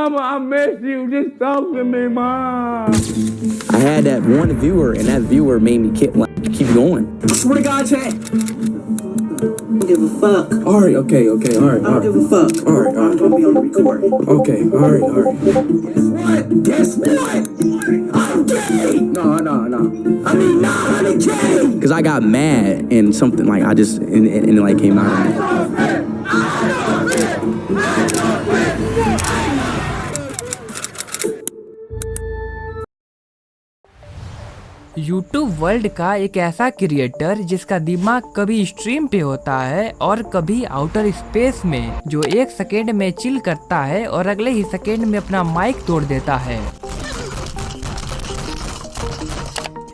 Mama, I miss you. Just talk to me, Mom. I had that one viewer, and that viewer made me keep going. I swear to God, Chad. I don't give a fuck. All right, okay, all right. I don't give a fuck. All right. I'm gonna be on the record. Okay, all right. Guess what? I'm gay. No. I mean, I'm gay. Because I got mad and something like I just and it like came out of me. YouTube world का एक ऐसा creator जिसका दिमाग कभी stream पे होता है और कभी आउटर स्पेस में, जो एक सेकेंड में चिल करता है और अगले ही सेकेंड में अपना माइक तोड़ देता है।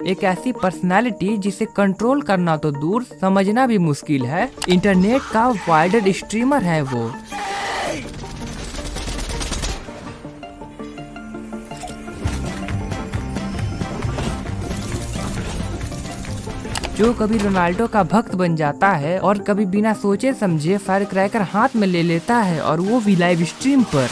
एक ऐसी पर्सनालिटी जिसे कंट्रोल करना तो दूर, समझना भी मुश्किल है। इंटरनेट का वाइडर स्ट्रीमर है वो। जो कभी रोनाल्डो का भक्त बन जाता है और कभी बिना सोचे समझे फायर क्रैकर हाथ में ले लेता है, और वो भी लाइव स्ट्रीम पर।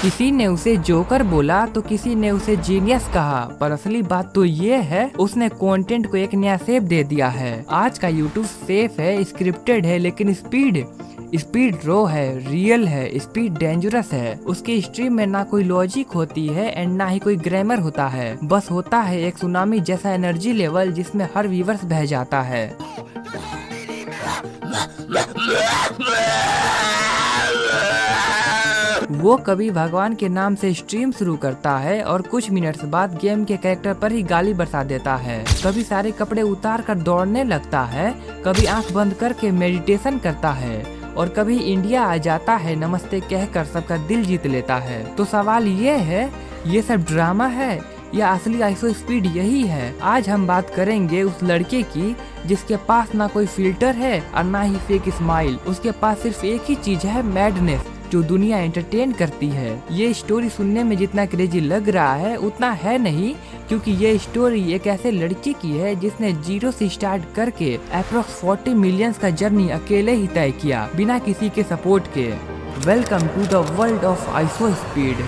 किसी ने उसे जोकर बोला तो किसी ने उसे जीनियस कहा, पर असली बात तो ये है उसने कंटेंट को एक नया शेप दे दिया है। आज का यूट्यूब सेफ है, स्क्रिप्टेड है, लेकिन स्पीड रो है, रियल है, स्पीड डेंजरस है। उसके स्ट्रीम में ना कोई लॉजिक होती है एंड ना ही कोई ग्रामर होता है, बस होता है एक सुनामी जैसा एनर्जी लेवल जिसमें हर व्यूअर्स बह जाता है। वो कभी भगवान के नाम से स्ट्रीम शुरू करता है और कुछ मिनट्स बाद गेम के कैरेक्टर पर ही गाली बरसा देता है। कभी सारे कपड़े उतार कर दौड़ने लगता है, कभी आंख बंद करके मेडिटेशन करता है, और कभी इंडिया आ जाता है नमस्ते कहकर सबका दिल जीत लेता है। तो सवाल ये है, ये सब ड्रामा है या असली आइसो स्पीड यही है? आज हम बात करेंगे उस लड़के की जिसके पास ना कोई फिल्टर है और ना ही फेक स्माइल। उसके पास सिर्फ एक ही चीज है, मैडनेस, जो दुनिया एंटरटेन करती है। ये स्टोरी सुनने में जितना क्रेजी लग रहा है उतना है नहीं, क्योंकि ये स्टोरी एक ऐसे लड़के की है जिसने जीरो से स्टार्ट करके अप्रोक्स 40 मिलियंस का जर्नी अकेले ही तय किया, बिना किसी के सपोर्ट के। Welcome to the world of IShowSpeed.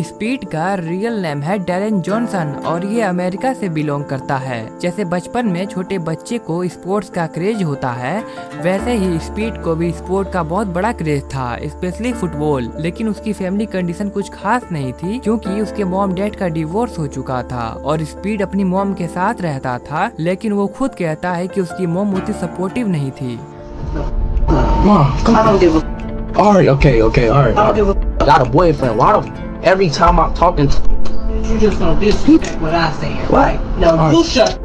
Speed का रियल नेम है डैरेन जॉनसन और ये अमेरिका से बिलोंग करता है। जैसे बचपन में छोटे बच्चे को स्पोर्ट्स का क्रेज होता है, वैसे ही स्पीड को भी स्पोर्ट का बहुत बड़ा क्रेज था, स्पेशली फुटबॉल। लेकिन उसकी फैमिली कंडीशन कुछ खास नहीं थी, क्योंकि उसके मॉम डैड का डिवोर्स हो चुका था और स्पीड अपनी मॉम के साथ रहता था। लेकिन वो खुद कहता है कि उसकी मॉम उतनी सपोर्टिव नहीं थी। Got a boyfriend. Why don't every time I'm talking You just gonna disrespect what I say, right? No, you shut up.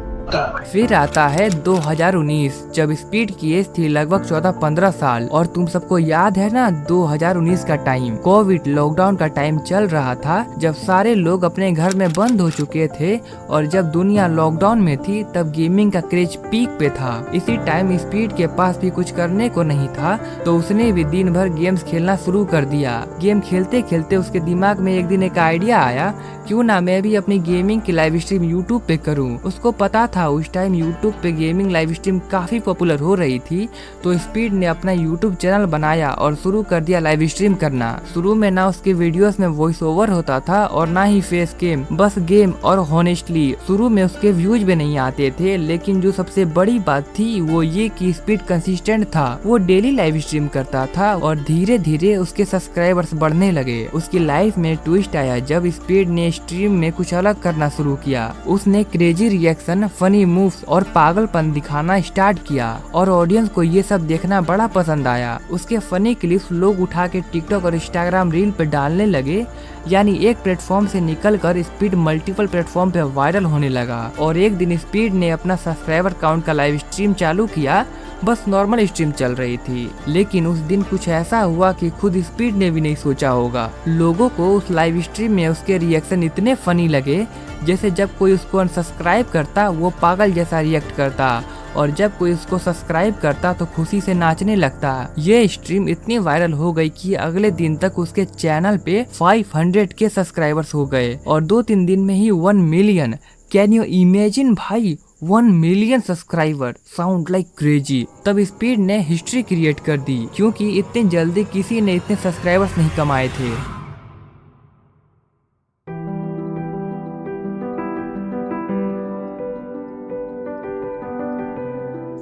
फिर आता है 2019, जब स्पीड की एज थी लगभग 14-15 साल। और तुम सबको याद है ना 2019 का टाइम, कोविड लॉकडाउन का टाइम चल रहा था, जब सारे लोग अपने घर में बंद हो चुके थे और जब दुनिया लॉकडाउन में थी, तब गेमिंग का क्रेज पीक पे था। इसी टाइम स्पीड के पास भी कुछ करने को नहीं था, तो उसने भी दिन भर गेम्स खेलना शुरू कर दिया। गेम खेलते खेलते उसके दिमाग में एक दिन एक आइडिया आया, क्यों ना मैं भी अपनी गेमिंग की लाइव स्ट्रीम यूट्यूब पे करूं। उसको पता था उस टाइम यूट्यूब पे गेमिंग लाइव स्ट्रीम काफी पॉपुलर हो रही थी, तो स्पीड ने अपना यूट्यूब चैनल बनाया और शुरू कर दिया लाइव स्ट्रीम करना। शुरू में ना उसके वीडियोस में वॉइस ओवर होता था और ना ही फेस कैम, बस गेम। और हॉनेस्टली शुरू में उसके व्यूज भी नहीं आते थे, लेकिन जो सबसे बड़ी बात थी वो ये कि स्पीड कंसिस्टेंट था। वो डेली लाइव स्ट्रीम करता था और धीरे धीरे उसके सब्सक्राइबर्स बढ़ने लगे। उसकी लाइफ में ट्विस्ट आया जब स्पीड ने स्ट्रीम में कुछ अलग करना शुरू किया। उसने क्रेजी रिएक्शन, फनी मूव्स और पागलपन दिखाना स्टार्ट किया और ऑडियंस को ये सब देखना बड़ा पसंद आया। उसके फनी क्लिप्स लोग उठा के टिकटॉक और इंस्टाग्राम रील पे डालने लगे, यानी एक प्लेटफॉर्म से निकलकर स्पीड मल्टीपल प्लेटफॉर्म पे वायरल होने लगा। और एक दिन स्पीड ने अपना सब्सक्राइबर काउंट का लाइव स्ट्रीम चालू किया। बस नॉर्मल स्ट्रीम चल रही थी, लेकिन उस दिन कुछ ऐसा हुआ कि खुद स्पीड ने भी नहीं सोचा होगा। लोगों को उस लाइव स्ट्रीम में उसके रिएक्शन इतने फनी लगे, जैसे जब कोई उसको अनसब्सक्राइब करता वो पागल जैसा रिएक्ट करता, और जब कोई उसको सब्सक्राइब करता तो खुशी से नाचने लगता। ये स्ट्रीम इतनी वायरल हो गई कि अगले दिन तक उसके चैनल पे 500 के सब्सक्राइबर्स हो गए और 2-3 दिन में ही 1 मिलियन। कैन यू इमेजिन भाई, 1 million subscriber, sound like crazy. तब स्पीड ने हिस्ट्री क्रिएट कर दी क्योंकि इतनी जल्दी किसी ने इतने सब्सक्राइबर्स नहीं कमाए थे।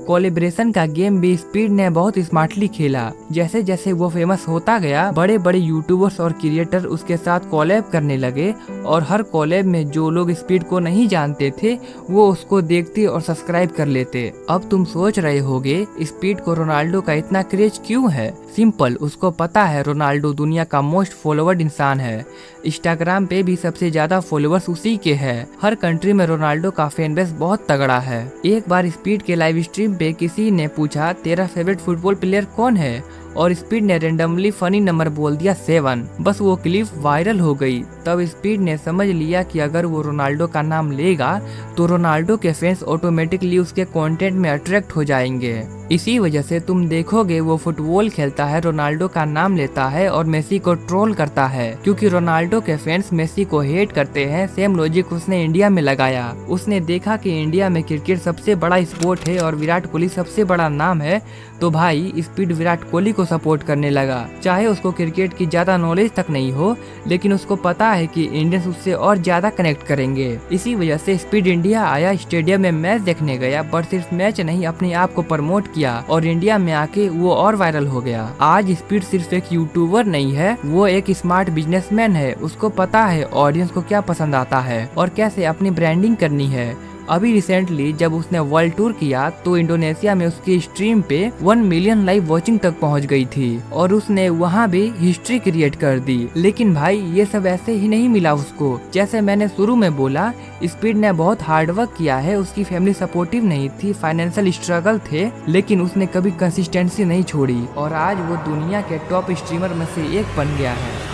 कोलेब्रेशन का गेम भी स्पीड ने बहुत स्मार्टली खेला। जैसे जैसे वो फेमस होता गया, बड़े बड़े यूट्यूबर्स और क्रिएटर उसके साथ कोलैब करने लगे और हर कोलैब में जो लोग स्पीड को नहीं जानते थे वो उसको देखते और सब्सक्राइब कर लेते। अब तुम सोच रहे होगे स्पीड को रोनाल्डो का इतना क्रेज क्यों है? सिंपल, उसको पता है रोनाल्डो दुनिया का मोस्ट फॉलोवर्ड इंसान है। इंस्टाग्राम पे भी सबसे ज्यादा फॉलोवर्स उसी के हैं। हर कंट्री में रोनाल्डो का फैन बेस बहुत तगड़ा है। एक बार स्पीड के लाइव स्ट्रीम पे किसी ने पूछा तेरा फेवरेट फुटबॉल प्लेयर कौन है और स्पीड ने रेंडमली फनी नंबर बोल दिया 7। बस वो क्लिप वायरल हो गई। तब स्पीड ने समझ लिया कि अगर वो रोनाल्डो का नाम लेगा तो रोनाल्डो के फैंस ऑटोमेटिकली उसके कंटेंट में अट्रैक्ट हो जाएंगे। इसी वजह से तुम देखोगे वो फुटबॉल खेलता है, रोनाल्डो का नाम लेता है और मेसी को ट्रोल करता है क्योंकि रोनाल्डो के फैंस मेसी को हेट करते हैं। सेम लॉजिक उसने इंडिया में लगाया। उसने देखा कि इंडिया में क्रिकेट सबसे बड़ा स्पोर्ट है और विराट कोहली सबसे बड़ा नाम है, तो भाई स्पीड विराट कोहली को सपोर्ट करने लगा। चाहे उसको क्रिकेट की ज्यादा नॉलेज तक नहीं हो, लेकिन उसको पता है कि इंडियंस उससे और ज्यादा कनेक्ट करेंगे। इसी वजह से स्पीड इंडिया आया, स्टेडियम में मैच देखने गया, पर सिर्फ मैच नहीं अपने आप को प्रमोट किया और इंडिया में आके वो और वायरल हो गया। आज स्पीड सिर्फ एक यूट्यूबर नहीं है, वो एक स्मार्ट बिजनेसमैन है। उसको पता है ऑडियंस को क्या पसंद आता है और कैसे अपनी ब्रांडिंग करनी है। अभी रिसेंटली जब उसने वर्ल्ड टूर किया तो इंडोनेशिया में उसकी स्ट्रीम पे 1 मिलियन लाइव वॉचिंग तक पहुंच गई थी और उसने वहां भी हिस्ट्री क्रिएट कर दी। लेकिन भाई ये सब ऐसे ही नहीं मिला उसको। जैसे मैंने शुरू में बोला, स्पीड ने बहुत हार्ड वर्क किया है। उसकी फैमिली सपोर्टिव नहीं थी, फाइनेंशियल स्ट्रगल थे, लेकिन उसने कभी कंसिस्टेंसी नहीं छोड़ी और आज वो दुनिया के टॉप स्ट्रीमर में से एक बन गया है।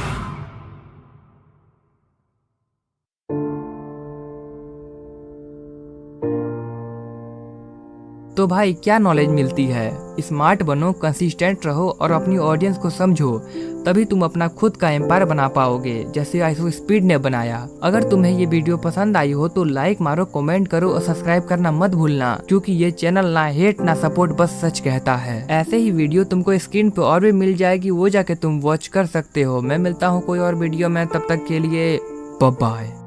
तो भाई क्या नॉलेज मिलती है? स्मार्ट बनो, कंसिस्टेंट रहो और अपनी ऑडियंस को समझो, तभी तुम अपना खुद का एम्पायर बना पाओगे, जैसे आइसो स्पीड ने बनाया। अगर तुम्हें ये वीडियो पसंद आई हो तो लाइक मारो, कमेंट करो और सब्सक्राइब करना मत भूलना, क्योंकि ये चैनल ना हेट ना सपोर्ट, बस सच कहता है। ऐसे ही वीडियो तुमको स्क्रीन पे और भी मिल जाएगी, वो जाके तुम वॉच कर सकते हो। मैं मिलता हूँ कोई और वीडियो में, तब तक के लिए बाय बाय।